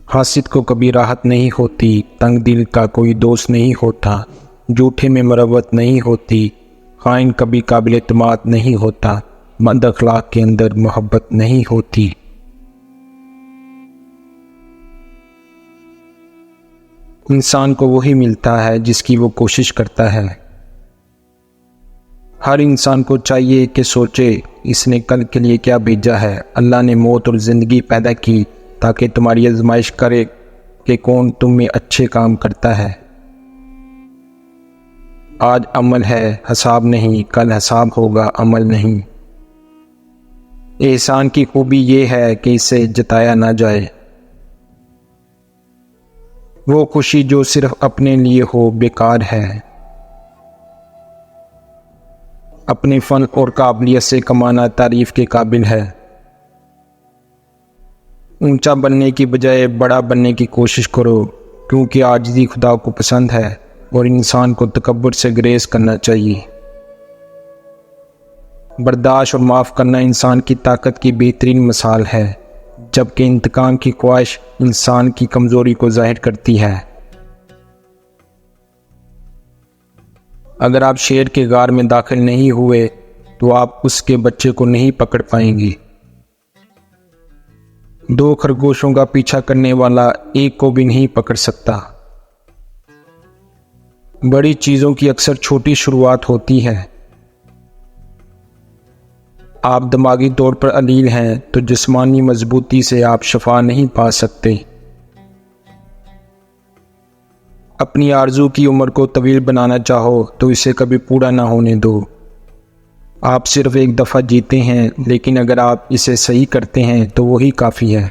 حاسد کو کبھی راحت نہیں ہوتی، تنگ دل کا کوئی دوست نہیں ہوتا، جھوٹے میں مروت نہیں ہوتی، خائن کبھی قابل اعتماد نہیں ہوتا، بد اخلاق کے اندر محبت نہیں ہوتی۔ انسان کو وہی ملتا ہے جس کی وہ کوشش کرتا ہے۔ ہر انسان کو چاہیے کہ سوچے اس نے کل کے لیے کیا بھیجا ہے۔ اللہ نے موت اور زندگی پیدا کی تاکہ تمہاری آزمائش کرے کہ کون تم میں اچھے کام کرتا ہے۔ آج عمل ہے، حساب نہیں، کل حساب ہوگا، عمل نہیں۔ احسان کی خوبی یہ ہے کہ اسے جتایا نہ جائے۔ وہ خوشی جو صرف اپنے لیے ہو بیکار ہے۔ اپنے فن اور قابلیت سے کمانا تعریف کے قابل ہے۔ اونچا بننے کی بجائے بڑا بننے کی کوشش کرو، کیونکہ عاجزی خدا کو پسند ہے اور انسان کو تکبر سے گریز کرنا چاہیے۔ برداشت اور معاف کرنا انسان کی طاقت کی بہترین مثال ہے، جبکہ انتقام کی خواہش انسان کی کمزوری کو ظاہر کرتی ہے۔ اگر آپ شیر کے غار میں داخل نہیں ہوئے تو آپ اس کے بچے کو نہیں پکڑ پائیں گے۔ دو خرگوشوں کا پیچھا کرنے والا ایک کو بھی نہیں پکڑ سکتا۔ بڑی چیزوں کی اکثر چھوٹی شروعات ہوتی ہے۔ آپ دماغی طور پر علیل ہیں تو جسمانی مضبوطی سے آپ شفا نہیں پا سکتے۔ اپنی آرزو کی عمر کو طویل بنانا چاہو تو اسے کبھی پورا نہ ہونے دو۔ آپ صرف ایک دفعہ جیتے ہیں، لیکن اگر آپ اسے صحیح کرتے ہیں تو وہی کافی ہے۔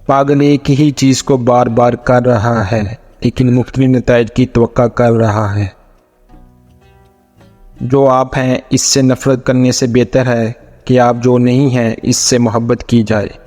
پاگل ایک ہی چیز کو بار بار کر رہا ہے، لیکن مختلف نتائج کی توقع کر رہا ہے۔ جو آپ ہیں اس سے نفرت کرنے سے بہتر ہے کہ آپ جو نہیں ہیں اس سے محبت کی جائے۔